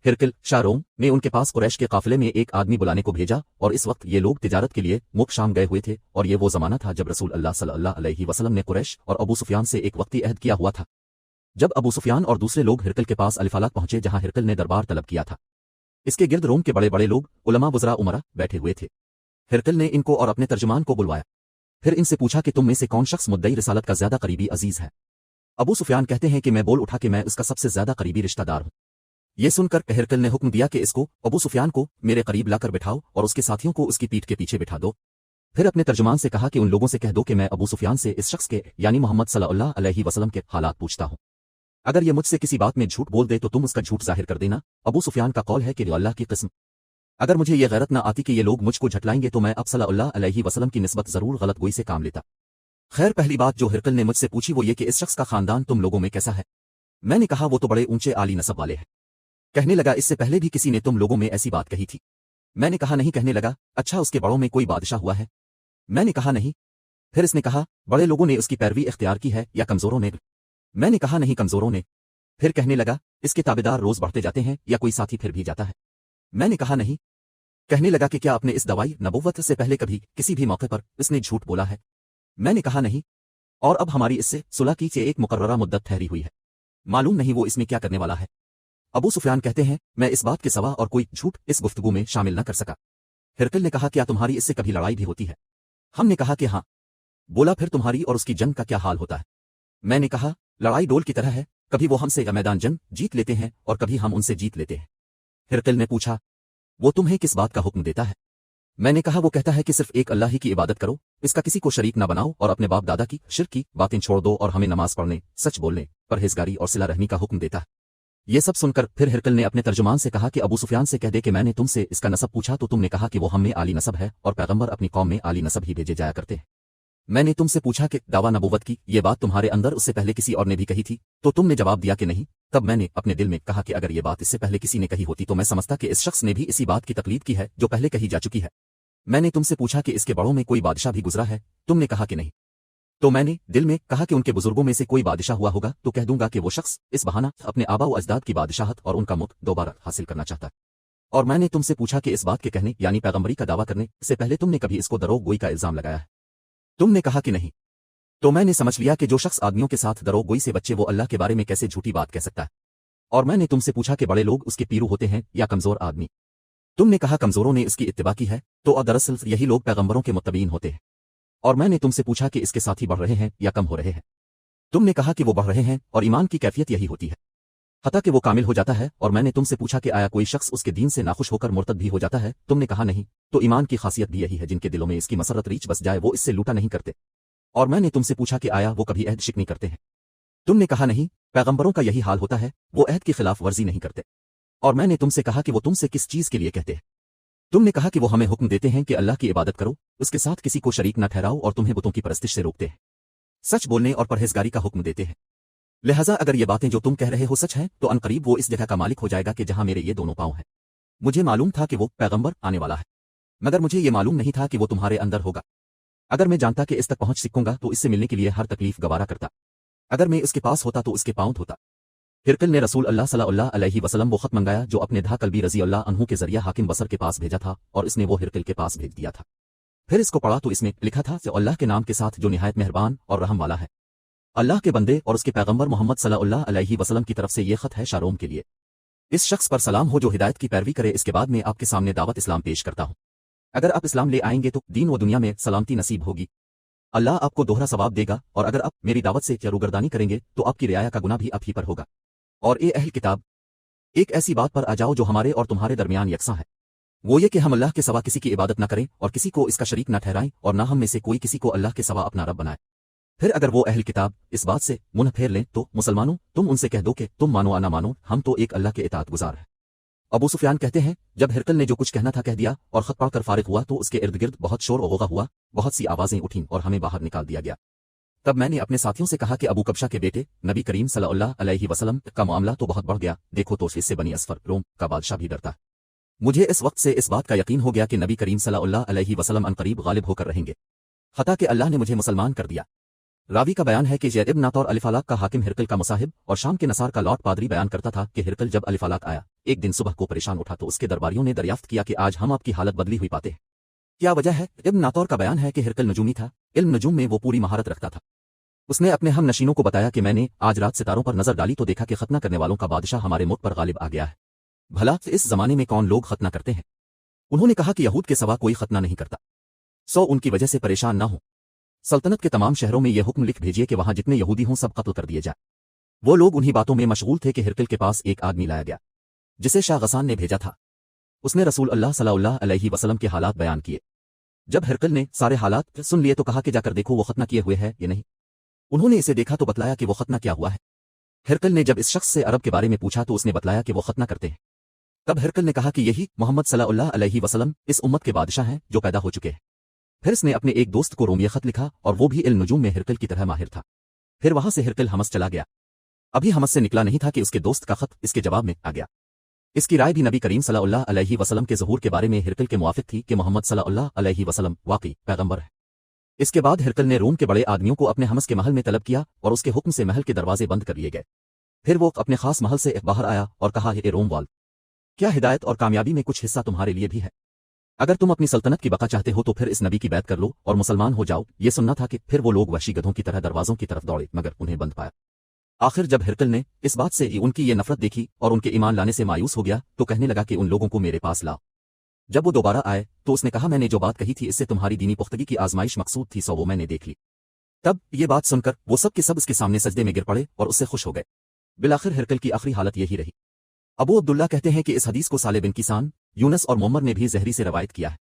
हिरकिल शारोम ने उनके पास कुरैश के काफिले में एक आदमी बुलाने को भेजा, और इस वक्त ये लोग तिजारत के लिए मुख शाम गए हुए थे, और ये वो जमाना था जब रसूल अल्लाह सल्लल्लाहु अलैहि वसल्लम ने कुरैश और अबू सुफियान से एक वक्ती अहद किया हुआ था। जब अबू सुफियान और दूसरे लोग हिरकिल के पास अलिफालात पहुंचे जहां हिरकिल ने दरबार तलब किया था, इसके गिर्द रोम के बड़े बड़े लोग उलमा बुज़रा उमरा बैठे हुए थे। हिरकिल ने इनको और अपने तर्जुमान को बुलवाया, फिर इनसे पूछा कि तुम में से कौन शख्स मुद्दई रिसालत का ज्यादा करीबी अजीज है। अबू सुफियान कहते हैं कि मैं बोल उठा कि मैं उसका सबसे ज्यादा करीबी रिश्तेदार हूं। ये सुनकर हिरकिल ने हुक्म दिया कि इसको अबू सुफियान को मेरे करीब लाकर बिठाओ और उसके साथियों को उसकी पीठ के पीछे बिठा दो। फिर अपने तर्जुमान से कहा कि उन लोगों से कह दो कि मैं अबू सुफियान से इस शख्स के यानी मोहम्मद सल्लल्लाहु अलैहि वसल्लम के हालात पूछता हूं। अगर ये मुझसे किसी बात में झूठ बोल दे तो तुम उसका झूठ जाहिर कर देना। अबू सुफियान का कौल है कि अल्लाह की किस्म, अगर मुझे ये गैरत न आती कि ये लोग मुझको झटलाएंगे तो मैं अब सल्लल्लाहु अलैहि वसल्लम की निस्बत जरूर गलत गोई से काम लेता। खैर, पहली बात जो हिरकिल ने मुझसे पूछी वो ये कि इस शख्स का खानदान तुम लोगों में कैसा है। मैंने कहा वो तो बड़े ऊंचे आली नसब वाले हैं। कहने लगा इससे पहले भी किसी ने तुम लोगों में ऐसी बात कही थी। मैंने कहा नहीं। कहने लगा अच्छा उसके बड़ों में कोई बादशाह हुआ है। मैंने कहा नहीं। फिर इसने कहा बड़े लोगों ने उसकी पैरवी इख्तियार की है या कमजोरों ने। मैंने कहा नहीं, कमजोरों ने। फिर कहने लगा इसके ताबेदार रोज बढ़ते जाते हैं या कोई साथी फिर भी जाता है। मैंने कहा नहीं। कहने लगा कि क्या आपने इस दवाई नबुव्वत से पहले कभी किसी भी मौके पर इसने झूठ बोला है। मैंने कहा नहीं, और अब हमारी इससे सुलह की एक मुकर्ररा मुद्दत ठहरी हुई है, मालूम नहीं वो इसमें क्या करने वाला है। अबू सुफियान कहते हैं मैं इस बात के सिवा और कोई झूठ इस गुफ्तगू में शामिल न कर सका। हिरकिल ने कहा क्या तुम्हारी इससे कभी लड़ाई भी होती है। हमने कहा कि हाँ। बोला फिर तुम्हारी और उसकी जंग का क्या हाल होता है। मैंने कहा लड़ाई डोल की तरह है, कभी वो हमसे मैदान जंग जीत लेते हैं और कभी हम उनसे जीत लेते हैं। हिरकिल ने पूछा वो तुम्हें किस बात का हुक्म देता है। मैंने कहा वो कहता है कि सिर्फ एक अल्लाह ही की इबादत करो, इसका किसी को शरीक न बनाओ और अपने बाप दादा की शिर्क की बातें छोड़ दो और हमें नमाज पढ़ने, सच बोलने, परहेजगारी और सिला रहमी का हुक्म देता है। ये सब सुनकर फिर हिरकिल ने अपने तर्जुमान से कहा कि अबू सुफियान से कह दे कि मैंने तुमसे इसका नसब पूछा तो तुमने कहा कि वो हम में आली नसब है और पैगंबर अपनी कौम में आली नसब ही भेजे जाया करते हैं। मैंने तुमसे पूछा कि दावा नबुव्वत की ये बात तुम्हारे अंदर उससे पहले किसी और ने भी कही थी, तो तुमने जवाब दिया कि नहीं। तब मैंने अपने दिल में कहा कि अगर ये बात इससे पहले किसी ने कही होती तो मैं समझता कि इस शख्स ने भी इसी बात की तकलीद की है जो पहले कही जा चुकी है। मैंने तुमसे पूछा कि इसके बड़ों में कोई बादशाह भी गुजरा है, तुमने कहा कि नहीं। तो मैंने दिल में कहा कि उनके बुजुर्गों में से कोई बादशाह हुआ होगा तो कह दूंगा कि वो शख्स इस बहाना अपने आबा व अजदाद की बादशाहत और उनका मुल्क दोबारा हासिल करना चाहता है। और मैंने तुमसे पूछा कि इस बात के कहने यानी पैगंबरी का दावा करने से पहले तुमने कभी इसको दरोग गोई का इल्जाम लगाया है। तुमने कहा कि नहीं। तो मैंने समझ लिया कि जो शख्स आदमियों के साथ दरोग गोई से बच्चे वो अल्लाह के बारे में कैसे झूठी बात कह सकता है। और मैंने तुमसे पूछा कि बड़े लोग उसके पीरू होते हैं या कमजोर आदमी। तुमने कहा कमजोरों ने इसकी इत्तिबा की है, तो दरअसल यही लोग पैगंबरों के मुत्तबीन होते हैं। और मैंने तुमसे पूछा कि इसके साथी बढ़ रहे हैं या कम हो रहे हैं। तुमने कहा कि वो बढ़ रहे हैं और ईमान की कैफियत यही होती है हत्ता कि वो कामिल हो जाता है। और मैंने तुमसे पूछा कि आया कोई शख्स उसके दीन से नाखुश होकर मुर्तद भी हो जाता है। तुमने कहा नहीं। तो ईमान की खासियत भी यही है जिनके दिलों में इसकी मसरत रीच बस जाए वो इससे लूटा नहीं करते। और मैंने तुमसे पूछा कि आया वो कभी अहद शिकनी करते हैं। तुमने कहा नहीं। पैगंबरों का यही हाल होता है, वो अहद की खिलाफ वर्जी नहीं करते। और मैंने तुमसे कहा कि वो तुमसे किस चीज के लिए कहते हैं। तुमने कहा कि वो हमें हुक्म देते हैं कि अल्लाह की इबादत करो, उसके साथ किसी को शरीक न ठहराओ और तुम्हें बुतों की परस्तिश से रोकते हैं, सच बोलने और परहेजगारी का हुक्म देते हैं। लिहाजा अगर ये बातें जो तुम कह रहे हो सच हैं तो अनकरीब वो इस जगह का मालिक हो जाएगा कि जहां मेरे ये दोनों पांव हैं। मुझे मालूम था कि वो पैगंबर आने वाला है, मगर मुझे ये मालूम नहीं था कि वो तुम्हारे अंदर होगा। अगर मैं जानता कि इस तक पहुंच सकूंगा तो इससे मिलने के लिए हर तकलीफ गवारा करता। अगर मैं इसके पास होता तो उसके पांव धोता। हिरकिल ने रसूल अल्लाह सल्लल्लाहु अलैहि वसल्लम वो खत मंगाया जो अपने धा कल्बी रजी अल्लाह अन्हु के जरिए हाकिम बसर के पास भेजा था, और इसने वो हिरकिल के पास भेज दिया था। फिर इसको पढ़ा तो इसमें लिखा था कि अल्लाह के नाम के साथ जो निहायत मेहरबान और रहम वाला है। अल्लाह के बंदे और उसके पैगंबर मोहम्मद सल्लल्लाहु अलैहि वसल्लम की तरफ से ये खत है शारोम के लिए। इस शख्स पर सलाम हो जो हिदायत की पैरवी करे। इसके बाद मैं आपके सामने दावत इस्लाम पेश करता हूँ। अगर आप इस्लाम ले आएंगे तो दीन व दुनिया में सलामती नसीब होगी। अल्लाह आपको दोहरा सवाब देगा, और अगर आप मेरी दावत से चरूगर्दानी करेंगे तो आपकी रियाया का गुनाह भी आप ही पर होगा। और ए अहल किताब, एक ऐसी बात पर आ जाओ जो हमारे और तुम्हारे दरमियान यकसा है, वो ये कि हम अल्लाह के सिवा किसी की इबादत न करें और किसी को इसका शरीक न ठहराएं, और न हम में से कोई किसी को अल्लाह के सिवा अपना रब बनाए। फिर अगर वो अहल किताब इस बात से मुंह फेर लें तो मुसलमानों तुम उनसे कह दो कि तुम मानो या ना मानो, हम तो एक अल्लाह के इताअत गुजार हैं। अबू सुफियान कहते हैं जब हिरकिल ने जो कुछ कहना था कह दिया और खत पढ़कर फारिग हुआ तो उसके इर्द गिर्द बहुत शोर और हुआ, बहुत सी आवाजें उठीं और हमें बाहर निकाल दिया गया। तब मैंने अपने साथियों से कहा कि अबू कब्शा के बेटे नबी करीम सल्लल्लाहु अलैहि वसल्लम का मामला तो बहुत बढ़ गया, देखो तो इससे बनी असफर रोम का बादशाह भी डरता है। मुझे इस वक्त से इस बात का यकीन हो गया कि नबी करीम सल्लल्लाहु अलैहि वसल्लम अनकरीब गालिब होकर रहेंगे, हता कि अल्लाह ने मुझे मुसलमान कर दिया। रावी का बयान है कि जैद इब्न नातौर अलिफालाक का हाकिम हिरकल का मुसाहिब और शाम के नसार का लॉर्ड पादरी बयान करता था कि हिरकल जब अलिफालाक आया एक दिन सुबह को परेशान उठा तो उसके दरबारियों ने दरियाफ्त किया कि आज हम आपकी हालत बदली हुई पाते हैं। क्या वजह है? इब्न नातौर का बयान है कि हिरकल नजूमी था, इल्म नजूम में वो पूरी महारत रखता था। उसने अपने हम नशीनों को बताया कि मैंने आज रात सितारों पर नजर डाली तो देखा कि खतना करने वालों का बादशाह हमारे मुल्क पर गालिब आ गया है। भला इस जमाने में कौन लोग खतना करते हैं? उन्होंने कहा कि यहूद के सिवा कोई खतना नहीं करता, सो उनकी वजह से परेशान ना हो। सल्तनत के तमाम शहरों में यह हुक्म लिख भेजिए कि वहां जितने यहूदी हों सब कत्ल कर दिए जाए। वो लोग उन्हीं बातों में मशगूल थे कि हिरकल के पास एक आदमी लाया गया जिसे शाह गसान ने भेजा था। उसने रसूल अल्लाह सल्लल्लाहु अलैहि वसल्लम के हालात बयान किए। जब हिरकल ने सारे हालात सुन लिए तो कहा कि जाकर देखो वो खतना किए हुए है या नहीं। उन्होंने इसे देखा तो बतलाया कि वो खतना क्या हुआ है। हिरकल ने जब इस शख्स से अरब के बारे में पूछा तो उसने बतलाया कि वो खतना करते हैं। तब हिरकल ने कहा कि यही मोहम्मद सल्लल्लाहु अलैहि वसल्लम इस उम्मत के बादशाह हैं जो पैदा हो चुके हैं। फिर इसने अपने एक दोस्त को रोमिया खत लिखा और वो भी इल्म नजूम में हिरकल की तरह माहिर था। फिर वहां से हिरकल हमस चला गया। अभी हमस से निकला नहीं था कि उसके दोस्त का खत इसके जवाब में आ गया। इसकी राय भी नबी करीम सल्लल्लाहु अलैहि वसल्लम के ज़हूर के बारे में हिरकल के मुवाफिक थी कि मोहम्मद सल्लल्लाहु अलैहि वसल्लम वाकई पैगंबर है। इसके बाद हिरकल ने रोम के बड़े आदमियों को अपने हमस के महल में तलब किया और उसके हुक्म से महल के दरवाजे बंद कर लिए गए। फिर वो अपने खास महल से बाहर आया और कहा, हे रोम वाल, क्या हिदायत और कामयाबी में कुछ हिस्सा तुम्हारे लिए भी है? अगर तुम अपनी सल्तनत की बका चाहते हो तो फिर इस नबी की बैत कर लो और मुसलमान हो जाओ। ये सुनना था कि फिर वो लोग वहशी गधों की तरह दरवाजों की तरफ दौड़े मगर उन्हें बंद पाया। आखिर जब हिरकल ने इस बात से उनकी ये नफरत देखी और उनके ईमान लाने से मायूस हो गया तो कहने लगा कि उन लोगों को मेरे पास लाओ। जब वो दोबारा आए तो उसने कहा, मैंने जो बात कही थी इससे तुम्हारी दीनी पुख्तगी की आजमाइश मकसूद थी, सो वो मैंने देख ली। तब ये बात सुनकर वो सब के सब उसके सामने सजदे में गिर पड़े और उससे खुश हो गए। बिलाखिर हिरकल की आखिरी हालत यही रही। अबू अब्दुल्ला कहते हैं कि इस हदीस को साले बिन किसान, यूनस और मोहम्मद ने भी ज़हरी से रवायत किया है।